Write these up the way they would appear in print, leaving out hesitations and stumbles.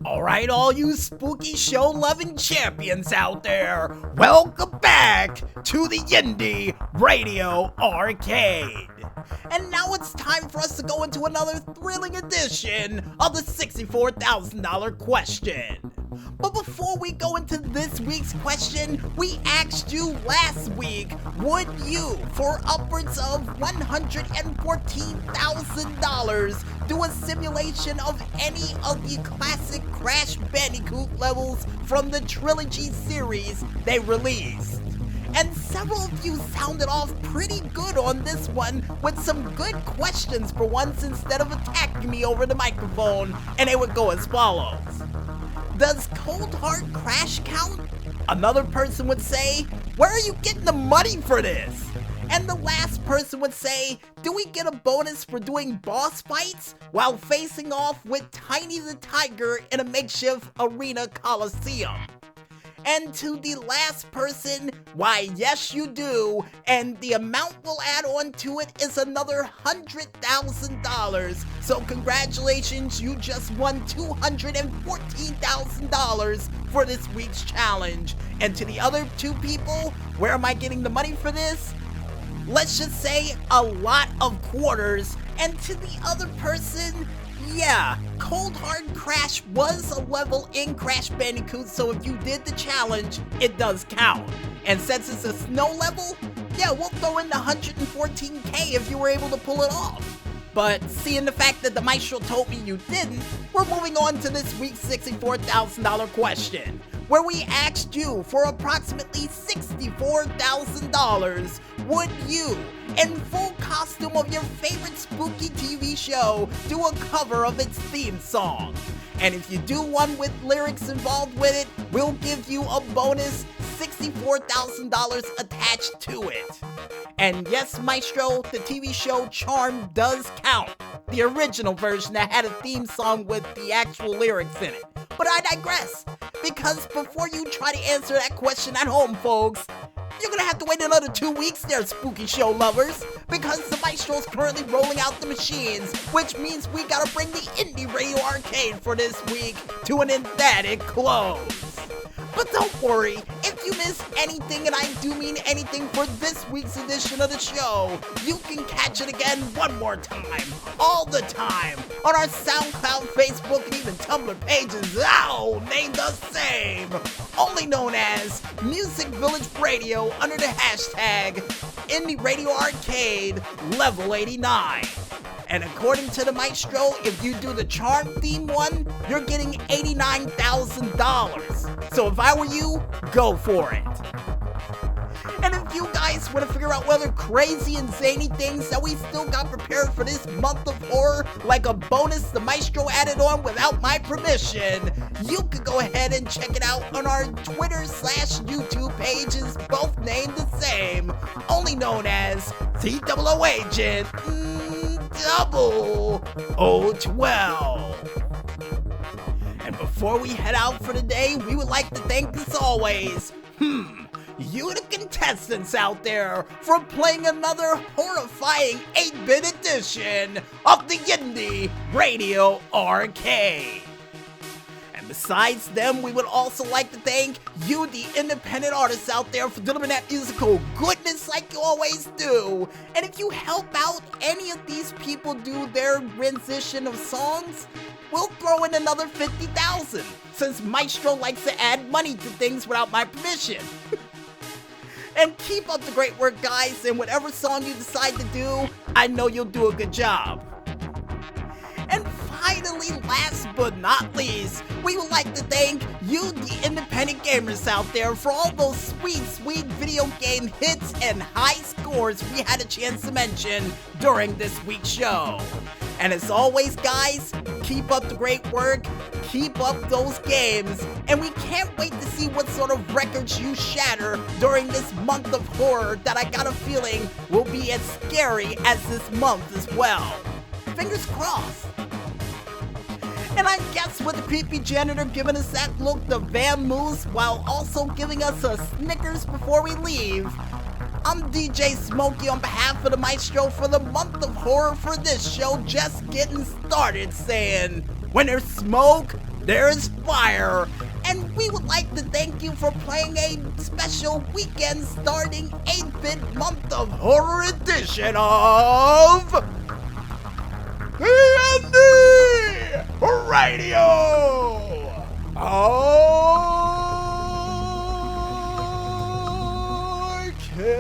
Alright, all you spooky show loving champions out there, welcome back to the Indy Radio Arcade. And now it's time for us to go into another thrilling edition of the $64,000 question. But before we go into this week's question, we asked you last week, would you, for upwards of $114,000, do a simulation of any of the classic Crash Bandicoot levels from the Trilogy series they released? And several of you sounded off pretty good on this one with some good questions for once instead of attacking me over the microphone, and they would go as follows. Does Cold Hard Crash count? Another person would say, where are you getting the money for this? And the last person would say, do we get a bonus for doing boss fights while facing off with Tiny the Tiger in a makeshift arena coliseum? And to the last person, why yes you do, and the amount we'll add on to it is another $100,000. So congratulations, you just won $214,000 for this week's challenge. And to the other two people, where am I getting the money for this? Let's just say a lot of quarters. And to the other person, yeah, Cold Hard Crash was a level in Crash Bandicoot, so if you did the challenge, it does count. And since it's a snow level, yeah, we'll throw in the $114K if you were able to pull it off. But seeing the fact that the Maestro told me you didn't, we're moving on to this week's $64,000 question, where we asked you for approximately $64,000, would you, in full costume of your favorite spooky TV show, do a cover of its theme song? And if you do one with lyrics involved with it, we'll give you a bonus $64,000 attached to it. And yes, Maestro, the TV show Charm does count, the original version that had a theme song with the actual lyrics in it. But I digress, because before you try to answer that question at home, folks, you're gonna have to wait another 2 weeks there, spooky show lovers, because the Maestro's currently rolling out the machines, which means we gotta bring the Indy Radio Arcade for this week to an emphatic close. But don't worry, if you miss anything, and I do mean anything for this week's edition of the show, you can catch it again one more time, all the time, on our SoundCloud, Facebook, and even Tumblr pages, named the same, only known as Music Village Radio under the hashtag Indie Radio Arcade Lvl.89. And according to the Maestro, if you do the Charm theme one, you're getting $89,000. So if I were you, go for it. And if you guys want to figure out what other crazy and zany things that we still got prepared for this month of horror, like a bonus the Maestro added on without my permission, you could go ahead and check it out on our Twitter/YouTube pages, both named the same, only known as COO Agent 0012. And before we head out for the day, we would like to thank, as always, you the contestants out there for playing another horrifying 8-bit edition of the Indy Radio Arcade. And besides them, we would also like to thank you, the independent artists out there, for delivering that musical goodness like you always do. And if you help out any of these people do their rendition of songs, we'll throw in another $50,000, since Maestro likes to add money to things without my permission. And keep up the great work, guys, and whatever song you decide to do, I know you'll do a good job. And finally, last but not least, we would like to thank you, the independent gamers out there, for all those sweet video game hits and high scores we had a chance to mention during this week's show. And as always, guys, keep up the great work, keep up those games, and we can't wait to see what sort of records you shatter during this month of horror that I got a feeling will be as scary as this month as well. Fingers crossed. And I guess with the creepy janitor giving us that look the vamoose while also giving us a Snickers before we leave, I'm DJ Smokey on behalf of the Maestro for the month of horror for this show just getting started, saying, when there's smoke, there is fire, and we would like to thank you for playing a special weekend starting 8-bit month of horror edition of the Indy Radio. Okay.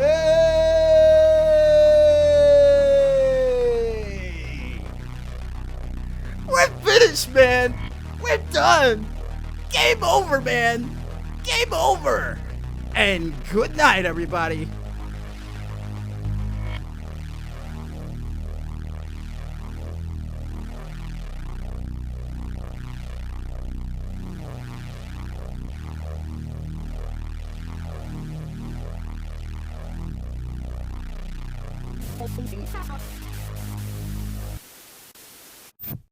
We're finished, man. We're done. Game over, man. Game over. And good night, everybody.